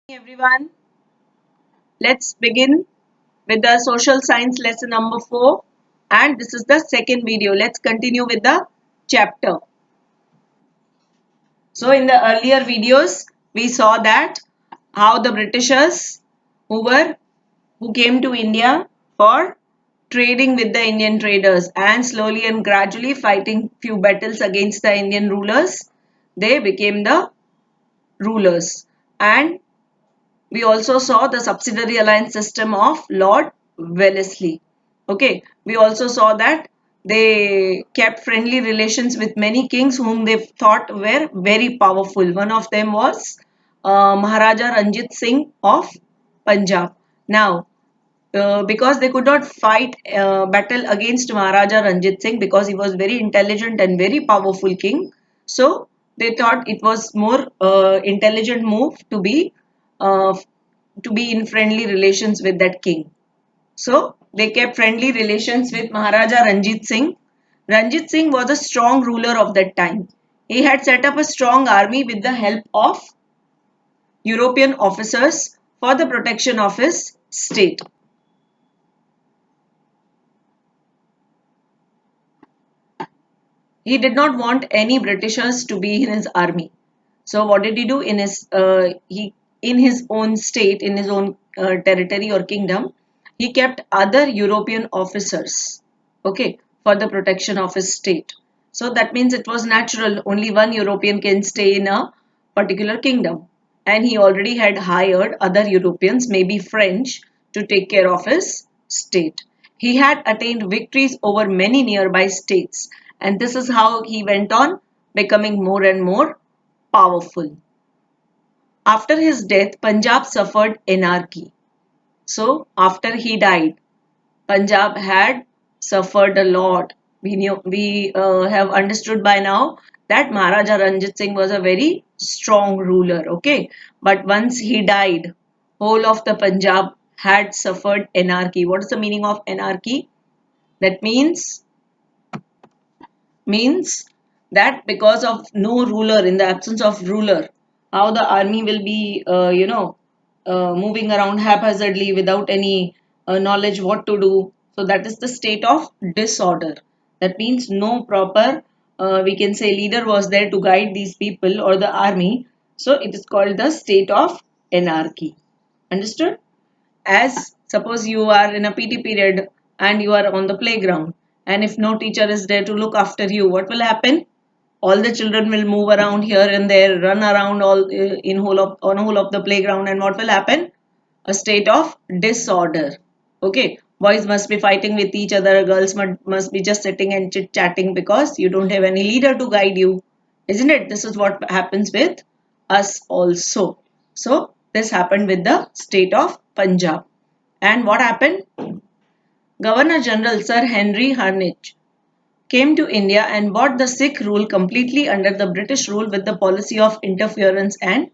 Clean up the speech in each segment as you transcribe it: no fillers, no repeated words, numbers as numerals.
Everyone, let's begin with the social science lesson number 4, and this is the second video. Let's continue with the chapter. So in the earlier videos we saw that how the Britishers who came to India for trading with the Indian traders and slowly and gradually fighting few battles against the Indian rulers, they became the rulers. And we also saw the subsidiary alliance system of Lord Wellesley. Okay, we also saw that they kept friendly relations with many kings whom they thought were very powerful. One of them was Maharaja Ranjit Singh of Punjab. Now, because they could not fight battle against Maharaja Ranjit Singh because he was very intelligent and very powerful king. So they thought it was more intelligent move uh, to be in friendly relations with that king. So they kept friendly relations with Maharaja Ranjit Singh. Ranjit Singh was a strong ruler of that time. He had set up a strong army with the help of European officers for the protection of his state. He did not want any Britishers to be in his army. So what did he do in his own state, in his own territory or kingdom? He kept other European officers, okay, for the protection of his state. So that means it was natural. Only one European can stay in a particular kingdom, and he already had hired other Europeans, maybe French, to take care of his state. He had attained victories over many nearby states, and this is how he went on becoming more and more powerful. After his death, Punjab suffered anarchy. So, after he died, Punjab had suffered a lot. We have understood by now that Maharaja Ranjit Singh was a very strong ruler. Okay, but once he died, whole of the Punjab had suffered anarchy. What is the meaning of anarchy? That means that because of no ruler, in the absence of ruler, how the army will be moving around haphazardly without any knowledge what to do. So that is the state of disorder. That means no proper we can say leader was there to guide these people or the army. So it is called the state of anarchy. Understood? As suppose you are in a PT period and you are on the playground, and if no teacher is there to look after you, what will happen? All the children will move around here and there, run around all in whole of on whole of the playground, and what will happen? A state of disorder. Okay, boys must be fighting with each other, girls must be just sitting and chit chatting because you don't have any leader to guide you, isn't it? This is what happens with us also. So this happened with the state of Punjab. And what happened? Governor General Sir Henry Harnich came to India and brought the Sikh rule completely under the British rule with the policy of interference and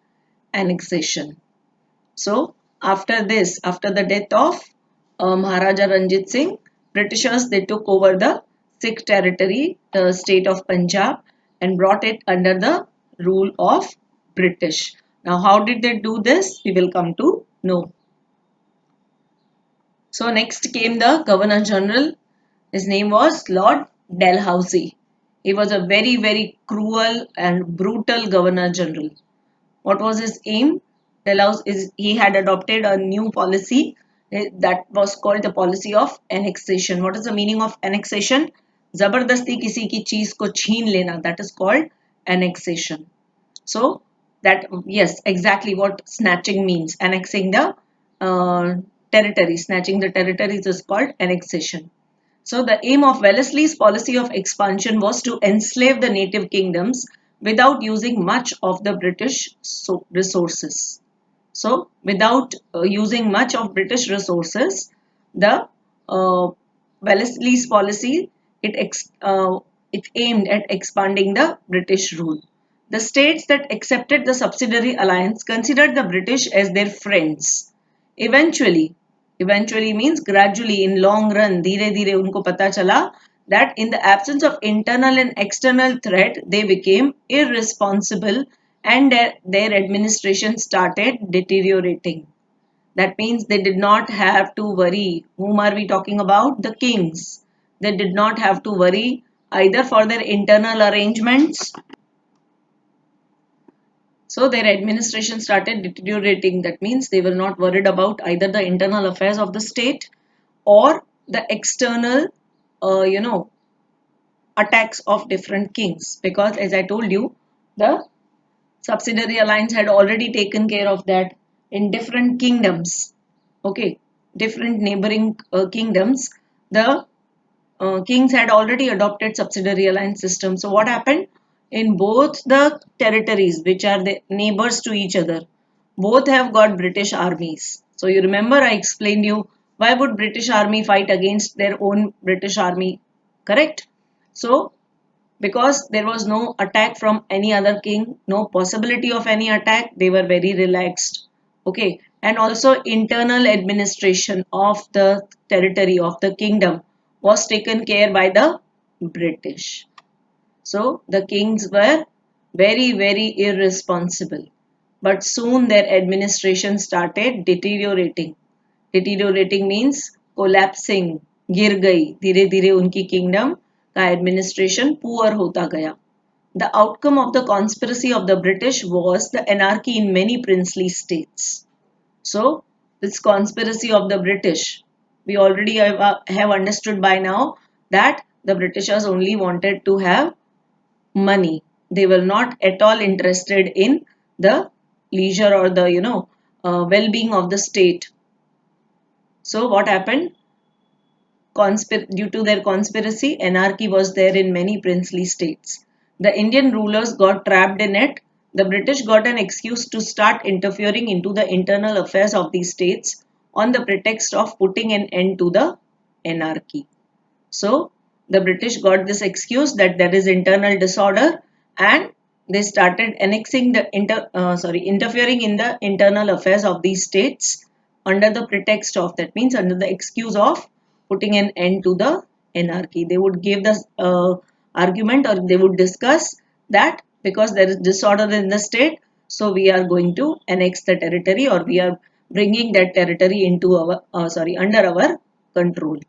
annexation. So after this, after the death of Maharaja Ranjit Singh, Britishers they took over the Sikh territory, the state of Punjab, and brought it under the rule of British. Now, how did they do this? We will come to know. So next came the Governor General. His name was Lord Dalhousie. He was a very, very cruel and brutal Governor General. What was his aim? He had adopted a new policy that was called the policy of annexation. What is the meaning of annexation? जबरदस्ती किसी की चीज को छीन लेना. That is called annexation. So that yes, exactly what snatching means. Annexing the territory, snatching the territories is called annexation. So the aim of Wellesley's policy of expansion was to enslave the native kingdoms without using much of the British resources. So without using much of British resources, the Wellesley's policy it aimed at expanding the British rule. The states that accepted the subsidiary alliance considered the British as their friends. Eventually, eventually means gradually in long run, धीरे धीरे उनको पता चला that in the absence of internal and external threat, they became irresponsible and their administration started deteriorating. That means they did not have to worry. Whom are we talking about? The kings. They did not have to worry either for their internal arrangements. So their administration started deteriorating. That means they were not worried about either the internal affairs of the state or the external, you know, attacks of different kings. Because as I told you, the subsidiary alliance had already taken care of that in different kingdoms. Okay, different neighboring kingdoms. The kings had already adopted subsidiary alliance system. So what happened in both the territories, which are the neighbors to each other, both have got British armies. So you remember I explained you why would British army fight against their own British army, correct? So because there was no attack from any other king, no possibility of any attack, they were very relaxed. Okay, and also internal administration of the territory of the kingdom was taken care by the British. So the kings were very, very irresponsible. But soon their administration started deteriorating. Deteriorating means collapsing, गिर गई. धीरे धीरे उनकी kingdom का administration poor होता गया. The outcome of the conspiracy of the British was the anarchy in many princely states. So, this conspiracy of the British, we already have understood by now that the Britishers only wanted to have money. They were not at all interested in the leisure or the well-being of the state. So what happened? Due to their conspiracy, anarchy was there in many princely states. The Indian rulers got trapped in it. The British got an excuse to start interfering into the internal affairs of these states on the pretext of putting an end to the anarchy. So the British got this excuse that there is internal disorder, and they started annexing the interfering in the internal affairs of these states under the pretext of, that means under the excuse of putting an end to the anarchy. They would give the argument, or they would discuss that because there is disorder in the state, so we are going to annex the territory, or we are bringing that territory into our under our control.